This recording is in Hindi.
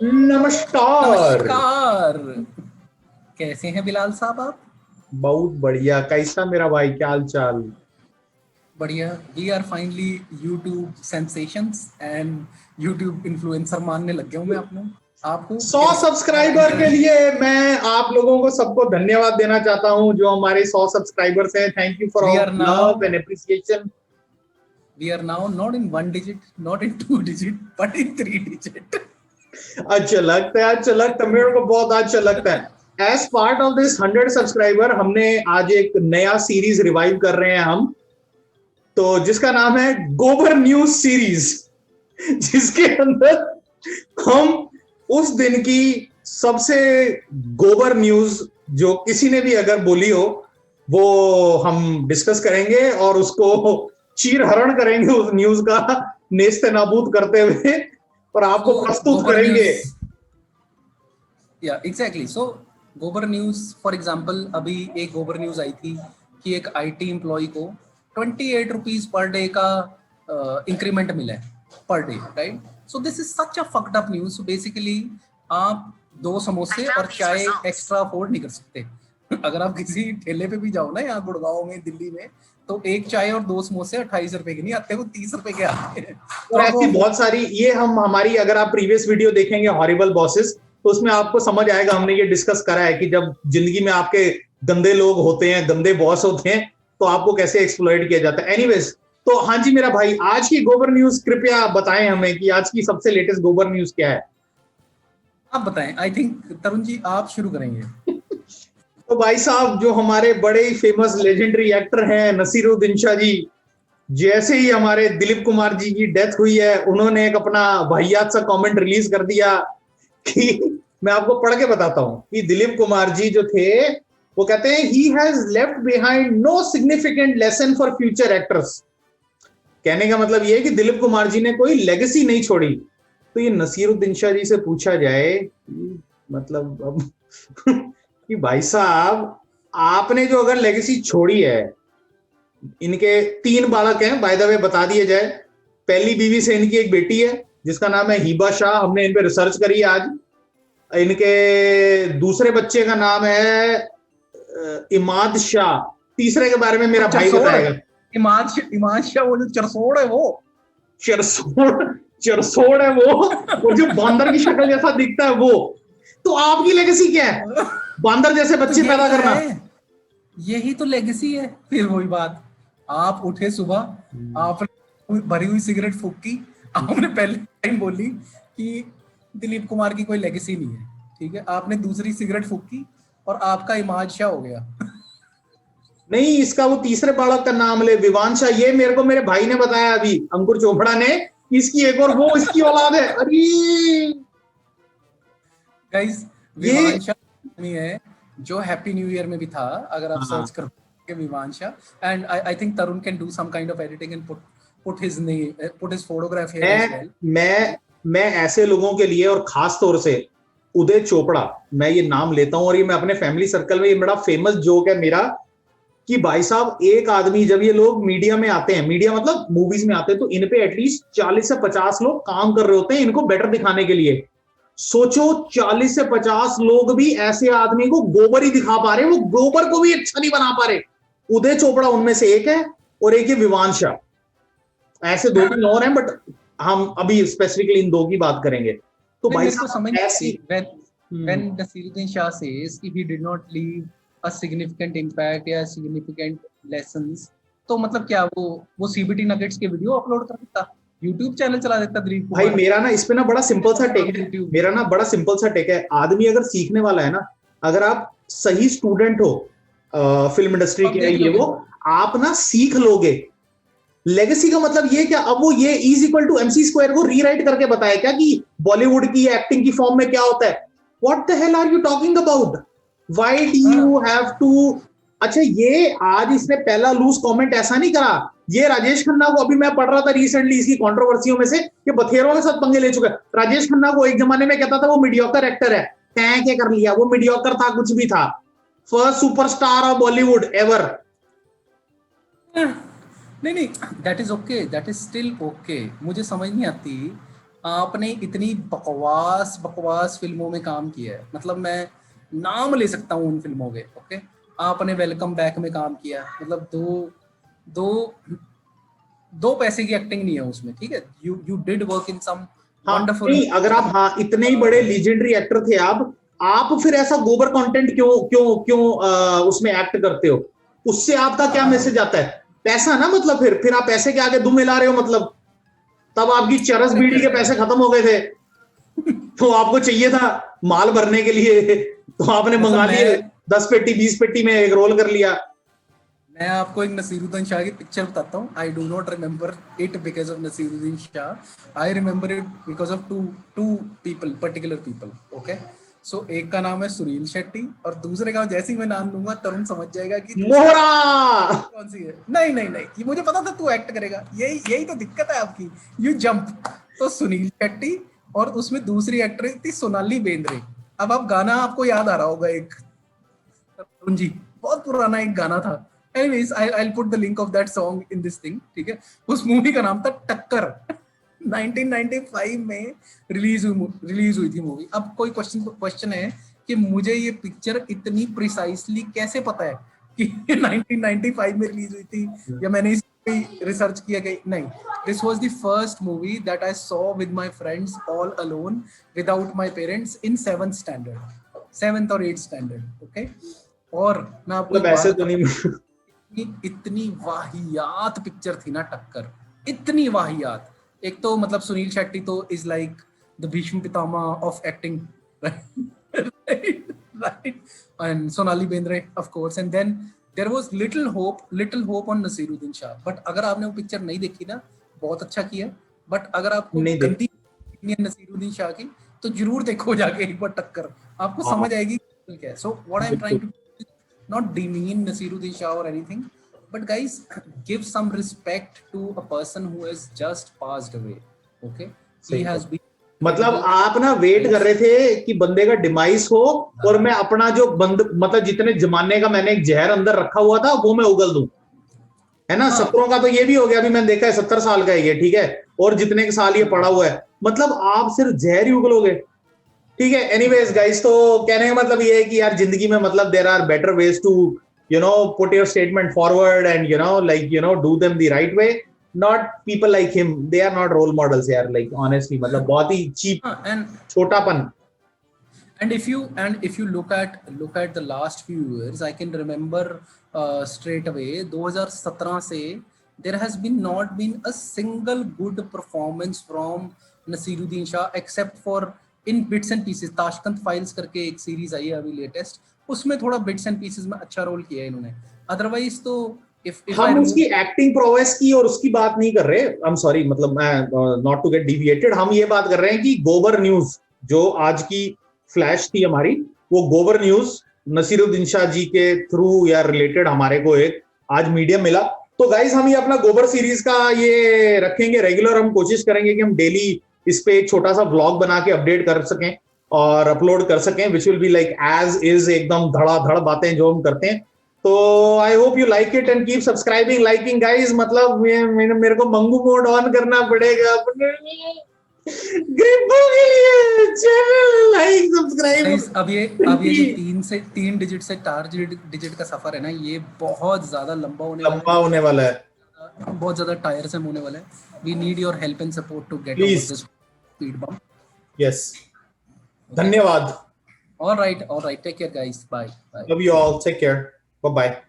नमस्कार। नमस्कार। कैसे हैं बिलाल साहब आप? बहुत बढ़िया। कैसा मेरा भाई, क्या हाल चाल? बढ़िया। We are finally YouTube sensations and YouTube influencer मानने लग गया हूँ मैं अपने आपको। 100 कैसे हमारा सब्सक्राइबर के जर्नी? लिए मैं आप लोगों को सबको धन्यवाद देना चाहता हूं, जो हमारे 100 सब्सक्राइबर्स हैं। Thank you for we all are love now and appreciation. We are now not in one digit, not in two digit, but in three digit. अच्छा लगता है, अच्छा लगता है, मेरे को बहुत अच्छा लगता है। As part of this 100 subscriber, हमने आज एक नया सीरीज रिवाइव कर रहे हैं हम, तो जिसका नाम है गोबर न्यूज सीरीज। जिसके अंदर हम उस दिन की सबसे गोबर न्यूज जो किसी ने भी अगर बोली हो, वो हम डिस्कस करेंगे और उसको चीर हरण करेंगे उस न्यूज का, नेस्ते नाबूद करते हुए, और आपको सो प्रस्तुत गोबर न्यूज, करेंगे। या एग्जैक्टली। सो गोबर न्यूज फॉर एग्जांपल, अभी एक गोबर न्यूज आई थी कि एक आईटी एम्प्लॉय को 28 रुपीज पर डे का इंक्रीमेंट मिला है per day, right? So this is such a fucked up news. So basically आप दो समोसे और चाय एक्स्ट्रा अफोर्ड नहीं कर सकते। अगर आप किसी ठेले पे भी जाओ ना, यहाँ गुड़गांव में, दिल्ली में, तो एक चाय और दो समोसे 28 रुपए के नहीं आते, वो 30 रुपए के आते हैं। तो और आप वो ऐसी बहुत सारी, ये हम हमारी, अगर आप प्रीवियस वीडियो देखेंगे हॉरिबल बॉसेस, तो उसमें आपको समझ आएगा, हमने ये डिस्कस करा है कि जब जिंदगी में आपके गंदे लोग होते हैं, गंदे बॉस होते हैं, तो आपको कैसे एक्सप्लॉइट किया जाता है। एनीवेज, तो हाँ जी मेरा भाई, आज की गोबर न्यूज कृपया बताएं हमें कि आज की सबसे लेटेस्ट गोबर न्यूज क्या है। आप बताएं। आई थिंक तरुण जी आप शुरू करेंगे। तो भाई साहब, जो हमारे बड़े ही फेमस लेजेंडरी एक्टर हैं नसीरुद्दीन शाह जी, जैसे ही हमारे दिलीप कुमार जी की डेथ हुई है, उन्होंने एक अपना वाहियात सा कमेंट रिलीज कर दिया कि मैं आपको पढ़ के बताता हूं कि दिलीप कुमार जी जो थे, वो कहते हैं he has left behind no significant lesson for future actors. कहने का मतलब ये है कि दिलीप कुमार जी ने कोई लेगेसी नहीं छोड़ी। तो ये नसीरुद्दीन शाह जी से पूछा जाए कि मतलब अब कि भाई साहब, आपने जो अगर लेगेसी छोड़ी है, इनके 3 बालक हैं, बाय द वे बता दिए जाए। पहली बीवी से इनकी एक बेटी है जिसका नाम है हिबा शाह, हमने इन पे रिसर्च करी है आज। इनके दूसरे बच्चे का नाम है इमाद शाह। तीसरे के बारे में वो मेरा भाई चरसोड़, बताएगा। इमांश वो जो चरसोड़ है वो। चरसोड़, चरसोड़ है वो, और जो बांदर की शक्ल जैसा दिखता है वो। तो आपकी लेगेसी क्या है? बांदर जैसे तो बच्चे यही पैदा तो करना। है, यही तो लेगेसी है। फिर वही बात, आप उठे सुबह, आपने भरी हुई सिगरेट फूकी, आपने पहले टाइम बोली कि दिलीप कुमार की कोई लेगेसी नहीं है, ठीक है? आपने दूसरी सिगरेट फूकी और आपका इमाज शाह हो गया। नहीं, इसका वो तीसरे बालक का नाम ले, विवांशा। ये मेरे को मेरे भाई ने बताया अभी, अंकुर चोपड़ा ने, इसकी एक और वो इसकी औलाद है। अरे गाइस, ये, विवांशा आदमी है जो हैप्पी न्यू ईयर में भी था। अगर आप हाँ, सर्च करोगे Vivansha, and I think Tarun can do some kind of editing and put his name, put his photograph here as मैं वेल। मैं मैं ऐसे लोगों के लिए, और खास तौर से उदय चोपड़ा, मैं ये नाम लेता हूं, और ये मैं अपने फैमिली सर्कल में, ये बड़ा फेमस जोक है मेरा, कि भाई साहब, एक आदमी, जब ये लोग मीडिया में आते हैं, मीडिया मतलब मूवीज में आते हैं, तो इन पे एटलीस्ट 40 से 50 लोग काम कर रहे होते हैं इनको बेटर दिखाने के लिए। सोचो, 40 से 50 लोग भी ऐसे आदमी को गोबर ही दिखा पा रहे हैं, वो गोबर को भी अच्छा नहीं बना पा रहे। उदय चोपड़ा उनमें से एक है, और एक ये विवांशा। ऐसे 2-3 और हैं, बट हम अभी स्पेसिफिकली इन दो की बात करेंगे। तो नहीं, भाई मेरे को समझ साहब नहीं ऐसी, आती when Nasiruddin Shah says कि he did not leave a significant impact या significant lessons, तो मतलब क्या वो सीबीटी नगेट्स के वीडियो अपलोड कर देता, यूट्यूब चैनल चला देता दिलीप भाई कुमार? मेरा ना इस पे ना बड़ा सिंपल सा टेक है। यूट्यूब। मेरा ना बड़ा सिंपल सा टेक है, आदमी अगर सीखने वाला है ना, अगर आप सही स्टूडेंट हो फिल्म इंडस्ट्री आप के, देख ये लोगे। वो, आप ना सीख लोगे। लेगेसी का मतलब ये क्या, अब वो ये is equal to MC square को रीराइट करके बताया क्या कि बॉलीवुड की एक्टिंग की फॉर्म में क्या होता है? What the hell are you talking about? Why do हाँ, यू हैव टू? अच्छा, ये आज इसने पहला लूज कमेंट ऐसा नहीं करा। ये राजेश खन्ना को, अभी मैं पढ़ रहा था रिसेंटली इसकी कंट्रोवर्सियों में से, कि बथेरों के साथ पंगे ले चुका है। राजेश खन्ना को एक जमाने में कहता था वो मीडियोकर एक्टर है, तैं क्या कर लिया, वो मीडियोकर था, कुछ भी था। First superstar of Bollywood ever. नहीं नहीं, that is okay, that is still okay. मुझे समझ नहीं आती आपने इतनी बकवास बकवास फिल्मों में काम किया है, मतलब मैं नाम ले सकता हूँ उन फिल्मों के। ओके, आपने वेलकम बैक में काम किया, मतलब दो दो दो पैसे की एक्टिंग नहीं है उसमें, ठीक है। यू डिड वर्क इन सम हाँ वंडरफुल। नहीं, अगर आप हाँ इतने ही बड़े लीजेंडरी एक्टर थे आप फिर ऐसा गोबर कंटेंट क्यों क्यों क्यों उसमें एक्ट करते हो? उससे आपका क्या मैसेज आता है? पैसा ना, मतलब फिर आप पैसे के आगे दुम हिला रहे हो, मतलब तब आपकी चरस बीड़ी के पैसे खत्म हो गए थे तो आपको चाहिए था माल भरने के लिए तो आपने मतलब मंगा लिए 10 पेटी 20 पेटी में एक रोल कर लिया। मैं आपको एक नसीरुद्दीन शाह की पिक्चर बताता हूँ। I do not remember it because of Naseeruddin Shah, I remember it because of two two people, particular people. Okay, so एक का नाम है सुनील शेट्टी और दूसरे का जैसे ही मैं नाम लूंगा तरुण समझ जाएगा कि मोहरा। कौन सी है। नहीं नहीं नहीं, ये मुझे पता था तू एक्ट करेगा, यही यही तो दिक्कत है आपकी, यू जंप। तो सुनील शेट्टी और उसमें दूसरी एक्ट्रेस थी सोनाली बेंद्रे। अब आप गाना आपको याद आ रहा होगा, एक तरुण जी बहुत पुराना एक गाना था। Anyways I'll put the link of that song in this thing, ठीक है। उस मूवी का नाम था टक्कर। 1995 में रिलीज हुई थी मूवी। अब कोई क्वेश्चन है कि मुझे ये पिक्चर इतनी प्रिसाइसली कैसे पता है कि 1995 में रिलीज हुई थी, या मैंने इस रिसर्च किया कि नहीं। This was the first movie that I saw with my friends all alone without my parents in 7th standard, 7th और 8th स्टैंडर्ड। ओके, और मैं आपको मतलब एक ऐसे बात तो नहीं इतनी वाहियात पिक्चर थी ना टक्कर, इतनी वाहियात। एक तो मतलब सुनील शेट्टी तो is like the Bhishma Pitamah of acting, right, and Sonali Bendre of course, and then there was little hope on Naseeruddin Shah. But अगर आपने वो पिक्चर नहीं देखी ना, बहुत अच्छा किया, बट अगर आपको नहीं देख। गंदी नसीरुद्दीन शाह की तो जरूर देखो जाके एक बार टक्कर, आपको हाँ समझ आएगी क्या है। सो व्हाट आई एम बिल्कुल trying to not demean Nasiruddin Shah or anything, but guys, give some respect to a person who has just passed away. Okay, he सही has बात। been मतलब incredible. आप ना वेट कर रहे थे कि बंदे का डिमाइस हो और मैं अपना जो मतलब जितने जमाने का मैंने एक जहर अंदर रखा हुआ था वो मैं उगल दूं, है ना। हाँ 70 का तो ये भी हो गया, अभी मैंने देखा है 70 साल का है ये, ठीक है, और जितने के साल ये पड़ा हुआ है, मतलब आप सिर्फ जहर ही उगलोगे, ठीक है। एनीवेज गाइस, तो कहने का मतलब ये है कि यार जिंदगी में मतलब there are better ways to put your statement forward and do them the right way, not people like him, they are not role models यार, लाइक ऑनेस्टली, मतलब बहुत ही चीप हाँ, छोटापन। and if you look at the last few years, I can remember straight away 2017 से there has not been a single good performance from Nasiruddin Shah except for in bits and pieces। Tashkent files करके एक सीरीज आई है अभी लेटेस्ट, उसमें थोड़ा बिट्स एंड पीसेस में अच्छा रोल किया है इन्होंने। अदरवाइज तो if I हम remove उसकी एक्टिंग प्रोवेस की और उसकी बात नहीं कर रहे, आई एम सॉरी, मतलब मैं नॉट टू गेट डिविएटेड, हम ये बात कर रहे हैं कि गोबर न्यूज जो आज की फ्लैश थी हमारी, वो गोबर न्यूज नसीरुद्दीन शाह जी के थ्रू या रिलेटेड हमारे को एक आज मीडियम मिला। तो गाइस हम ये अपना गोबर सीरीज का ये रखेंगे रेगुलर, हम कोशिश करेंगे कि हम डेली इस पे एक छोटा सा व्लॉग बना के अपडेट कर सकें और अपलोड कर सकें, which will be like as is, एकदम धड़ाधड़ बातें जो हम करते हैं। तो I hope you like it and keep subscribing liking guys. मतलब मेरे को मंगू मोड ऑन करना पड़ेगा अपने ग्रिप्पो के लिए, चैनल लाइक सब्सक्राइब। अब ये जो 3 डिजिट से 4 डिजिट का सफर है ना, ये बहुत ज्यादा लंबा होने वाला लंबा होने वाला है, है, बहुत ज्यादा टायरसम होने वाला है। We need your help and support to get over please. This speed bump. Yes, धन्यवाद। All right, take care guys, bye bye. Love you all, take care, bye bye.